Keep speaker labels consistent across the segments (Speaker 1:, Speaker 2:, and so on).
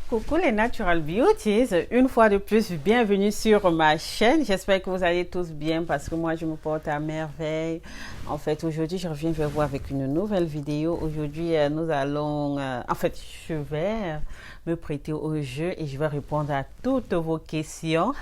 Speaker 1: Coucou les Natural Beauties, une fois de plus, bienvenue sur ma chaîne. J'espère que vous allez tous bien parce que moi je me porte à merveille. En fait, aujourd'hui je reviens vers vous avec une nouvelle vidéo. Aujourd'hui nous allons, je vais me prêter au jeu et je vais répondre à toutes vos questions.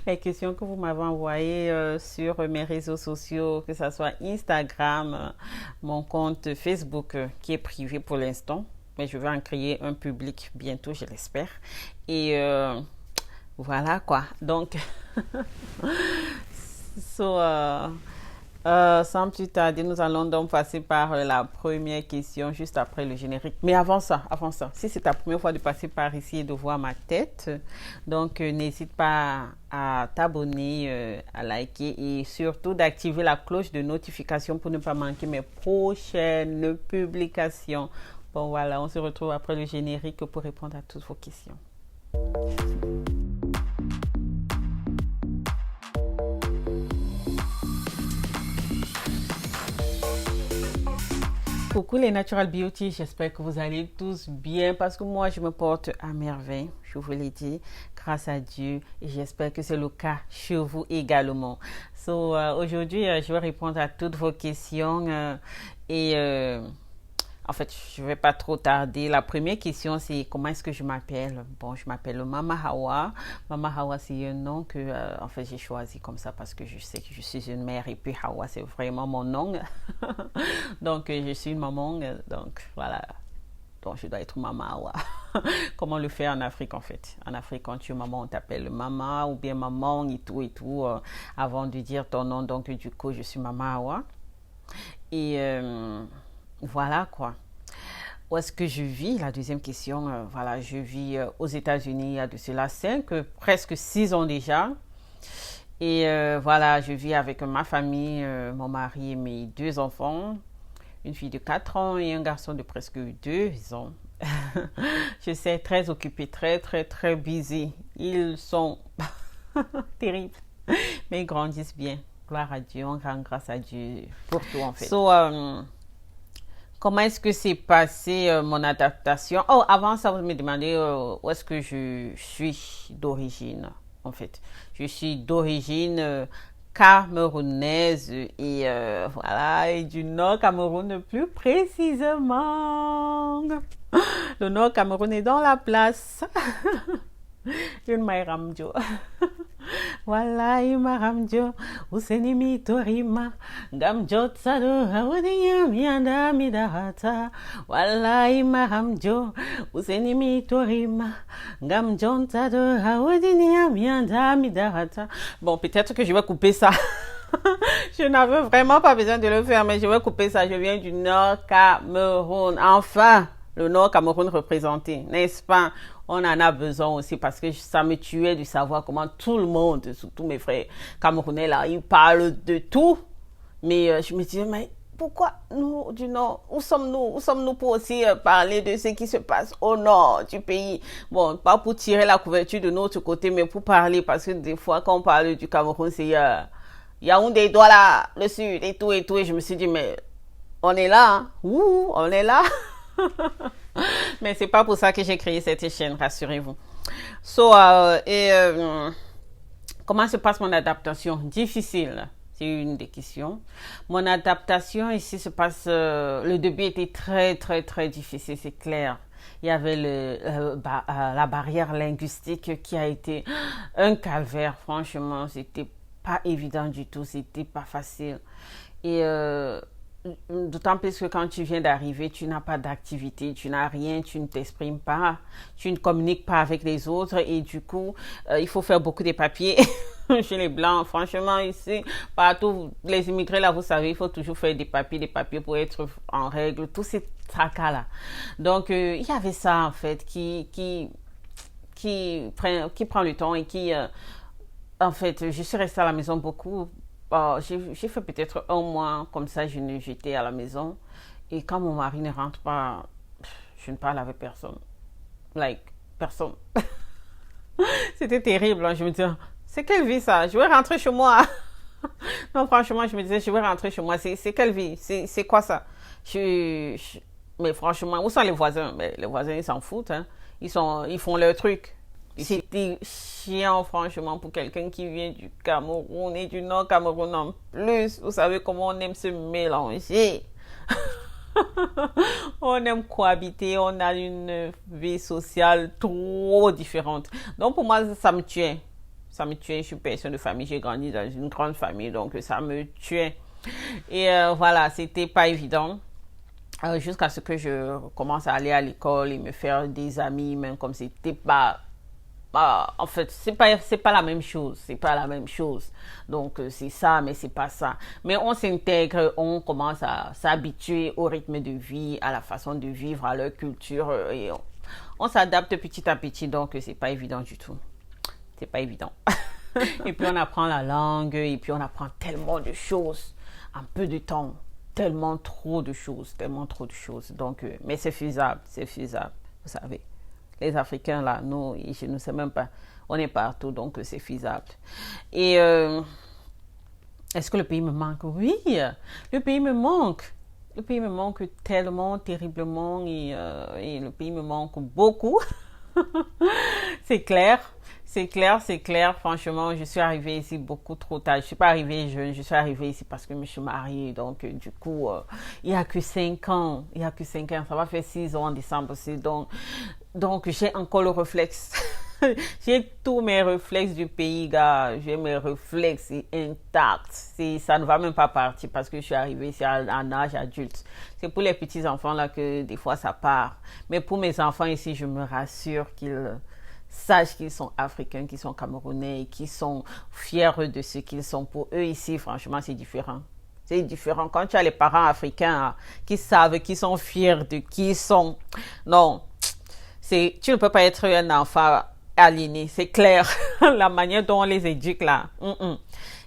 Speaker 1: Les questions que vous m'avez envoyées sur mes réseaux sociaux, que ce soit Instagram, mon compte Facebook qui est privé pour l'instant. Mais je vais en créer un public bientôt, je l'espère. Et voilà quoi. Donc, sans plus tarder, nous allons donc passer par la première question juste après le générique. Mais avant ça, si c'est ta première fois de passer par ici et de voir ma tête, donc n'hésite pas à t'abonner, à liker et surtout d'activer la cloche de notification pour ne pas manquer mes prochaines publications. Bon voilà, on se retrouve après le générique pour répondre à toutes vos questions. Coucou les Natural Beauty, j'espère que vous allez tous bien parce que moi je me porte à merveille, je vous l'ai dit, grâce à Dieu et j'espère que c'est le cas chez vous également. Aujourd'hui, je vais répondre à toutes vos questions en fait, je ne vais pas trop tarder. La première question, c'est comment est-ce que je m'appelle? Bon, je m'appelle Mama Hawa. Mama Hawa, c'est un nom que j'ai choisi comme ça parce que je sais que je suis une mère et puis Hawa, c'est vraiment mon nom. Donc, je suis une maman. Donc, voilà. Donc, je dois être Mama Hawa. Comment le faire en Afrique, en fait? En Afrique, quand tu es maman, on t'appelle Mama ou bien Maman et tout, avant de dire ton nom. Donc, du coup, je suis Mama Hawa. Et... voilà quoi. Où est-ce que je vis? La deuxième question, voilà, je vis aux États-Unis il y a de cela presque 6 ans déjà. Et voilà, je vis avec ma famille, mon mari et mes 2 enfants, une fille de 4 ans et un garçon de presque 2 ans. Je sais, très occupé, très, très, très busy. Ils sont terribles, mais ils grandissent bien. Gloire à Dieu, on rend grâce à Dieu pour tout en fait. Comment est-ce que s'est passée mon adaptation? Oh, avant ça, vous me demandez où est-ce que je suis d'origine, en fait. Je suis d'origine camerounaise et voilà, et du Nord Cameroun plus précisément. Le Nord Cameroun est dans la place. Une Maïramjo. Wallahi maramjo usenimi torima gamjo tsado hawadiya mianda midahata wallahi maramjo usenimi torima gamjo tsado hawadiya mianda midahata. Bon, peut-être que je vais couper ça. Je n'avais vraiment pas besoin de le faire, mais je vais couper ça. Je viens du Nord Cameroun. Enfin, le Nord Cameroun représenté, n'est-ce pas? On en a besoin aussi parce que ça me tuait de savoir comment tout le monde, surtout mes frères camerounais là, ils parlent de tout. Mais je me disais, mais pourquoi nous du Nord, où sommes-nous? Où sommes-nous pour aussi parler de ce qui se passe au nord du pays? Bon, pas pour tirer la couverture de notre côté, mais pour parler parce que des fois quand on parle du Cameroun, c'est Yaoundé, Douala, le sud et tout. Et je me suis dit, mais on est là, hein? Ouh, on est là. Mais c'est pas pour ça que j'ai créé cette chaîne, rassurez-vous. Comment se passe mon adaptation? Difficile, c'est une des questions. Mon adaptation ici se passe, le début était très très très difficile, c'est clair. Il y avait la barrière linguistique qui a été un calvaire, franchement, c'était pas évident du tout, c'était pas facile. Et d'autant plus que quand tu viens d'arriver, tu n'as pas d'activité, tu n'as rien, tu ne t'exprimes pas, tu ne communiques pas avec les autres et du coup, il faut faire beaucoup de papiers chez les Blancs. Franchement, ici, partout, les immigrés là, vous savez, il faut toujours faire des papiers pour être en règle, tous ces tracas-là. Donc, il y avait ça en fait qui prend le temps et en fait, je suis restée à la maison beaucoup. J'ai fait peut-être 1 mois comme ça, j'étais à la maison. Et quand mon mari ne rentre pas, je ne parle avec personne. Personne. C'était terrible. Hein. Je me disais, c'est quelle vie ça? Je vais rentrer chez moi. Non, franchement, je me disais, je vais rentrer chez moi. C'est quelle vie? C'est quoi ça? Mais franchement, où sont les voisins? Mais les voisins, ils s'en foutent. Hein. Ils font leur truc. C'était chiant, franchement, pour quelqu'un qui vient du Cameroun et du Nord Cameroun en plus. Vous savez comment on aime se mélanger. On aime cohabiter, on a une vie sociale trop différente. Donc pour moi, ça me tuait. Ça me tuait. Je suis personne de famille, j'ai grandi dans une grande famille, donc ça me tuait. Et voilà, c'était pas évident. Jusqu'à ce que je commence à aller à l'école et me faire des amis, même comme c'était pas en fait, c'est pas la même chose, c'est pas la même chose. Donc c'est ça, mais c'est pas ça. Mais on s'intègre, on commence à s'habituer au rythme de vie, à la façon de vivre, à leur culture, et on s'adapte petit à petit. Donc c'est pas évident du tout. C'est pas évident. Et puis on apprend la langue, et puis on apprend tellement de choses en peu de temps, tellement trop de choses, tellement trop de choses. Donc, mais c'est faisable, vous savez. Les Africains, là, nous, je ne sais même pas. On est partout, donc c'est faisable. Et est-ce que le pays me manque? Oui, le pays me manque. Le pays me manque tellement, terriblement, et le pays me manque beaucoup. C'est clair. C'est clair, c'est clair. Franchement, je suis arrivée ici beaucoup trop tard. Je ne suis pas arrivée jeune. Je suis arrivée ici parce que je me suis mariée. Donc, du coup, il n'y a que 5 ans. Il n'y a que 5 ans. Ça va faire 6 ans en décembre aussi. Donc j'ai encore le réflexe. J'ai tous mes réflexes du pays, gars. J'ai mes réflexes intacts. Ça ne va même pas partir parce que je suis arrivée ici à un âge adulte. C'est pour les petits-enfants là que des fois ça part. Mais pour mes enfants ici, je me rassure qu'ils sachent qu'ils sont africains, qu'ils sont camerounais, qu'ils sont fiers de ce qu'ils sont. Pour eux ici, franchement, c'est différent. C'est différent. Quand tu as les parents africains qui savent qu'ils sont fiers de qui ils sont. Non, tu ne peux pas être un enfant aliéné, c'est clair. La manière dont on les éduque là.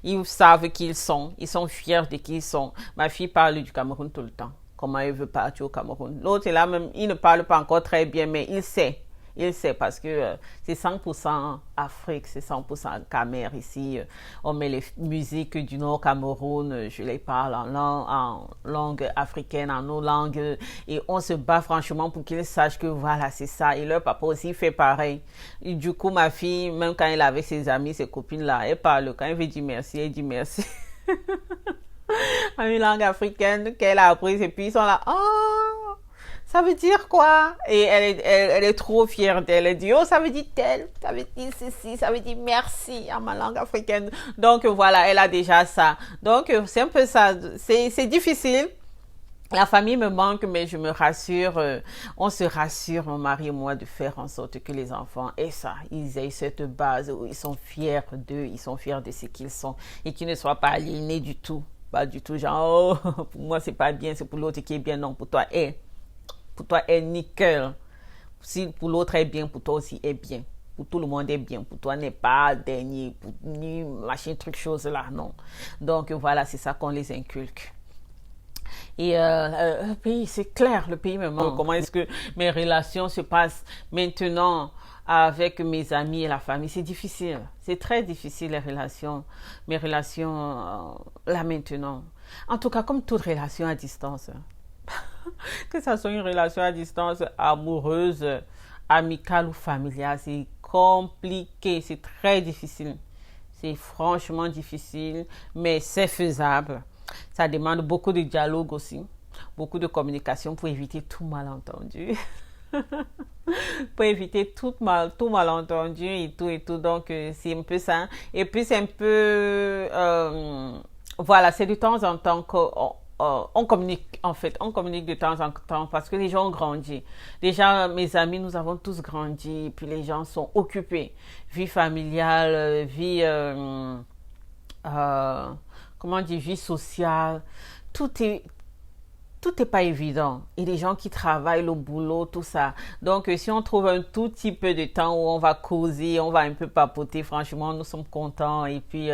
Speaker 1: Ils savent qui ils sont fiers de qui ils sont. Ma fille parle du Cameroun tout le temps. Comment elle veut partir au Cameroun. L'autre est là même, il ne parle pas encore très bien, mais il sait. Il sait parce que c'est 100% Afrique, c'est 100% Camer ici. On met les musiques du Nord Cameroun, je les parle en langue africaine, en nos langues. Et on se bat franchement pour qu'ils sachent que voilà, c'est ça. Et leur papa aussi fait pareil. Et du coup, ma fille, même quand elle est avec ses amis, ses copines là, elle parle. Quand elle veut dire merci, elle dit merci. En une langue africaine qu'elle a apprise. Et puis ils sont là, oh! Ça veut dire quoi? Et elle est trop fière d'elle. Elle dit, oh, ça veut dire tel, ça veut dire ceci, ça veut dire merci en ma langue africaine. Donc voilà, elle a déjà ça. Donc c'est un peu ça. C'est difficile. La famille me manque, mais je me rassure. On se rassure, mon mari et moi, de faire en sorte que les enfants aient ça. Ils aient cette base où ils sont fiers d'eux, ils sont fiers de ce qu'ils sont et qu'ils ne soient pas aliénés du tout. Pas du tout, genre, oh, pour moi, c'est pas bien, c'est pour l'autre qui est bien. Non, pour toi, pour toi est nickel. Si pour l'autre est bien, pour toi aussi est bien. Pour tout le monde est bien. Pour toi n'est pas dernier, ni machin truc chose là, non. Donc voilà, c'est ça qu'on les inculque. Et le pays, c'est clair, le pays me manque. Comment est-ce que mes relations se passent maintenant avec mes amis et la famille? C'est difficile. C'est très difficile les relations. Mes relations là maintenant. En tout cas, comme toute relation à distance. Que ça soit une relation à distance amoureuse, amicale ou familiale, c'est compliqué, c'est très difficile. C'est franchement difficile, mais c'est faisable. Ça demande beaucoup de dialogue aussi, beaucoup de communication pour éviter tout malentendu. Pour éviter tout malentendu et tout. Donc, c'est un peu ça. Et puis, c'est un peu... voilà, c'est de temps en temps qu'on on communique en fait, on communique de temps en temps parce que les gens ont grandi. Déjà, mes amis, nous avons tous grandi, et puis les gens sont occupés. Vie familiale, vie, comment dire, vie sociale, tout est pas évident. Et les gens qui travaillent, le boulot, tout ça. Donc, si on trouve un tout petit peu de temps où on va causer, on va un peu papoter, franchement, nous sommes contents. Et puis,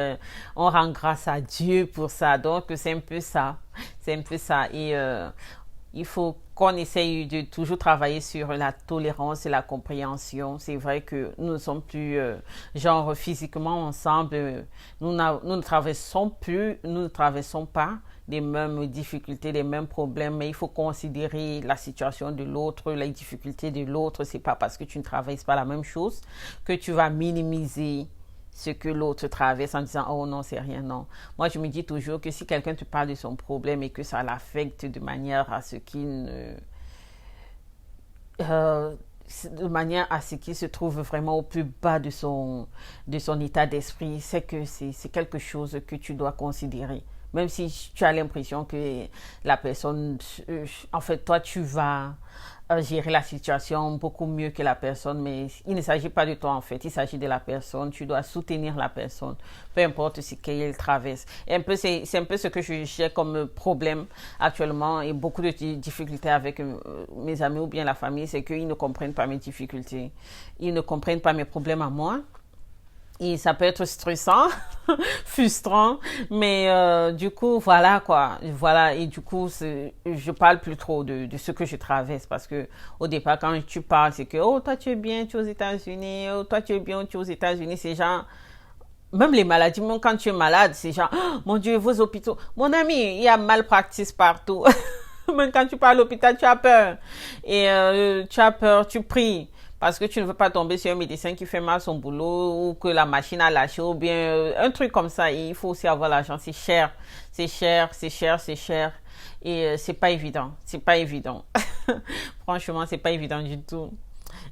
Speaker 1: on rend grâce à Dieu pour ça. Donc, c'est un peu ça. C'est un peu ça. Et il faut qu'on essaye de toujours travailler sur la tolérance et la compréhension. C'est vrai que nous ne sommes plus, genre, physiquement ensemble. Nous ne traversons pas les mêmes difficultés, les mêmes problèmes, mais il faut considérer la situation de l'autre, les difficultés de l'autre. C'est pas parce que tu ne traverses pas la même chose que tu vas minimiser ce que l'autre traverse en disant oh non c'est rien. Non, moi je me dis toujours que si quelqu'un te parle de son problème et que ça l'affecte de manière à ce qu'il ne de manière à ce qu'il se trouve vraiment au plus bas de son état d'esprit, c'est que c'est quelque chose que tu dois considérer. Même si tu as l'impression que la personne, en fait, toi, tu vas gérer la situation beaucoup mieux que la personne, mais il ne s'agit pas de toi, en fait. Il s'agit de la personne. Tu dois soutenir la personne, peu importe ce qu'elle traverse. Et c'est un peu ce que j'ai comme problème actuellement et beaucoup de difficultés avec mes amis ou bien la famille, c'est qu'ils ne comprennent pas mes difficultés. Ils ne comprennent pas mes problèmes à moi. Et ça peut être stressant, frustrant, mais du coup, voilà quoi. Voilà, et du coup, je parle plus trop de ce que je traverse parce que au départ, quand tu parles, c'est que, oh, toi, tu es bien, tu es aux États-Unis, oh, toi, tu es bien, tu es aux États-Unis. C'est genre, même les maladies, même quand tu es malade, c'est genre, oh, mon Dieu, vos hôpitaux. Mon ami, il y a malpractice partout. Même quand tu pars à l'hôpital, tu as peur. Et tu as peur, tu pries. Parce que tu ne veux pas tomber sur un médecin qui fait mal son boulot ou que la machine a lâché ou bien un truc comme ça. Et il faut aussi avoir l'argent. C'est cher. C'est cher, c'est cher, c'est cher. Et c'est pas évident. C'est pas évident. Franchement, c'est pas évident du tout.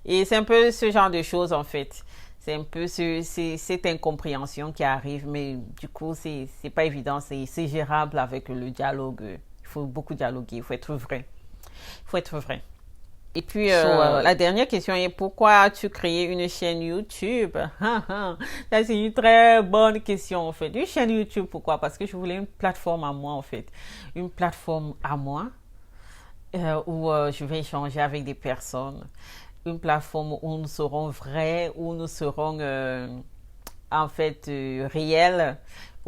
Speaker 1: Et c'est un peu ce genre de choses en fait. C'est un peu cette incompréhension qui arrive. Mais du coup, c'est pas évident. C'est gérable avec le dialogue. Il faut beaucoup dialoguer. Il faut être vrai. Il faut être vrai. Et puis, la dernière question est pourquoi as-tu créé une chaîne YouTube? Ça, c'est une très bonne question, en fait. Une chaîne YouTube, pourquoi? Parce que je voulais une plateforme à moi, en fait. Une plateforme à moi où je vais échanger avec des personnes. Une plateforme où nous serons vrais, où nous serons, en fait, réels,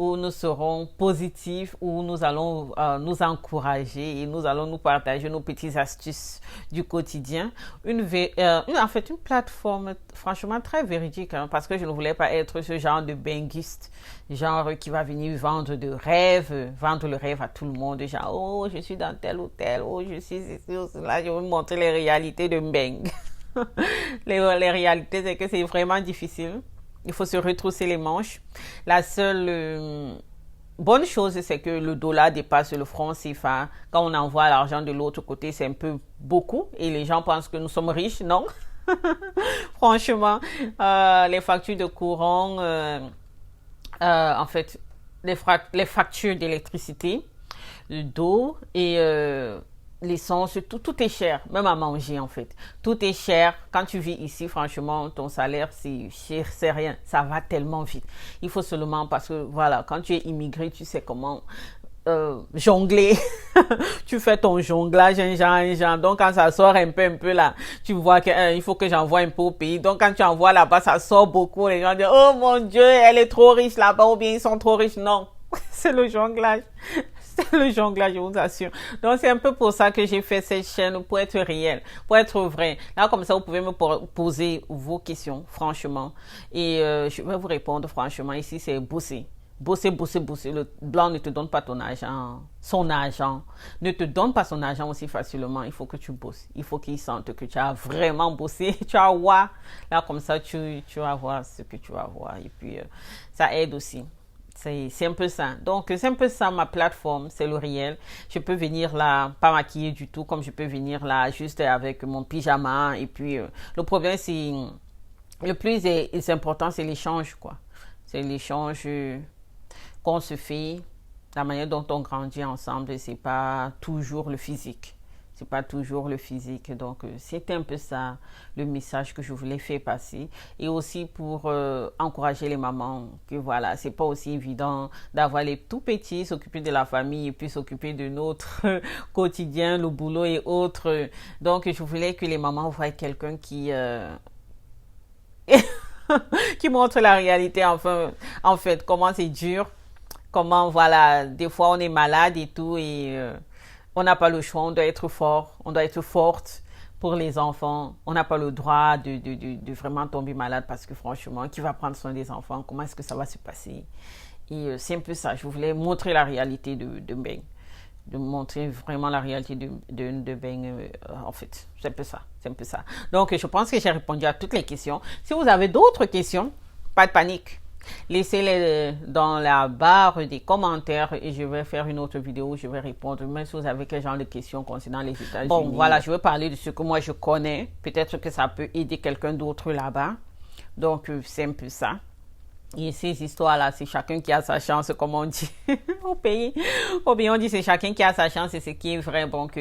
Speaker 1: où nous serons positifs, où nous allons nous encourager et nous allons nous partager nos petites astuces du quotidien. En fait, une plateforme franchement très véridique, hein, parce que je ne voulais pas être ce genre de benguiste, genre qui va venir vendre vendre le rêve à tout le monde, genre oh je suis dans tel hôtel, oh je suis ici, là, je vais vous montrer les réalités de Mbeng. Les réalités, c'est que c'est vraiment difficile. Il faut se retrousser les manches. La seule bonne chose, c'est que le dollar dépasse le franc CFA. Quand on envoie l'argent de l'autre côté, c'est un peu beaucoup. Et les gens pensent que nous sommes riches, non? Franchement, les factures de courant, en fait, les factures d'électricité, d'eau et l'essence, tout est cher, même à manger en fait. Tout est cher. Quand tu vis ici, franchement, ton salaire, c'est rien. Ça va tellement vite. Il faut seulement, parce que voilà, quand tu es immigré, tu sais comment jongler. Tu fais ton jonglage, un genre. Donc, quand ça sort un peu là, tu vois qu'il faut que j'envoie un peu au pays. Donc, quand tu envoies là-bas, ça sort beaucoup. Les gens disent, oh mon Dieu, elle est trop riche là-bas ou bien ils sont trop riches. Non, c'est le jonglage. Le jonglage, je vous assure. Donc, c'est un peu pour ça que j'ai fait cette chaîne, pour être réel, pour être vrai. Là, comme ça, vous pouvez me poser vos questions, franchement. Et je vais vous répondre, franchement. Ici, c'est bosser. Bosser, bosser, bosser. Le blanc ne te donne pas ton argent. Son argent ne te donne pas son argent aussi facilement. Il faut que tu bosses. Il faut qu'il sente que tu as vraiment bossé. Tu as voir. Là, comme ça, tu vas voir ce que tu vas voir. Et puis, ça aide aussi. C'est un peu ça. Donc, c'est un peu ça ma plateforme, c'est le réel. Je peux venir là, pas maquillée du tout, comme je peux venir là, juste avec mon pyjama. Et puis, le problème, c'est, le plus important, c'est l'échange, quoi. C'est l'échange qu'on se fait, la manière dont on grandit ensemble, c'est pas toujours le physique. C'est pas toujours le physique. Donc, c'était un peu ça le message que je voulais faire passer. Et aussi pour encourager les mamans, que voilà, c'est pas aussi évident d'avoir les tout petits, s'occuper de la famille et puis s'occuper de notre quotidien, le boulot et autres. Donc, je voulais que les mamans voient quelqu'un qui... qui montre la réalité, enfin, en fait, comment c'est dur, comment, voilà, des fois on est malade et tout, et On n'a pas le choix, on doit être fort, on doit être forte pour les enfants. On n'a pas le droit de vraiment tomber malade parce que franchement, qui va prendre soin des enfants? Comment est-ce que ça va se passer? Et c'est un peu ça. Je voulais montrer la réalité de Mbeng. De montrer vraiment la réalité de Mbeng. En fait, c'est un peu ça. C'est un peu ça. Donc, je pense que j'ai répondu à toutes les questions. Si vous avez d'autres questions, pas de panique. Laissez-les dans la barre des commentaires et je vais faire une autre vidéo où je vais répondre. Même si vous avez quel genre de questions concernant les États-Unis. Bon, voilà, je vais parler de ce que moi je connais. Peut-être que ça peut aider quelqu'un d'autre là-bas. Donc, c'est un peu ça. Et ces histoires-là, c'est chacun qui a sa chance, comme on dit au pays. Au pays, on dit c'est chacun qui a sa chance et ce qui est vrai. Donc,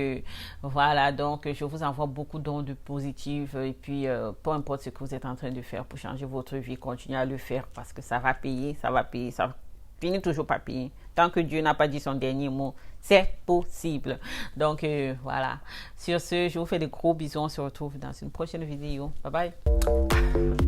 Speaker 1: voilà, donc je vous envoie beaucoup d'ondes positives. Et puis, peu importe ce que vous êtes en train de faire pour changer votre vie, continuez à le faire parce que ça va payer, ça va payer, ça finit toujours par payer. Tant que Dieu n'a pas dit son dernier mot, c'est possible. Donc, voilà. Sur ce, je vous fais de gros bisous. On se retrouve dans une prochaine vidéo. Bye bye.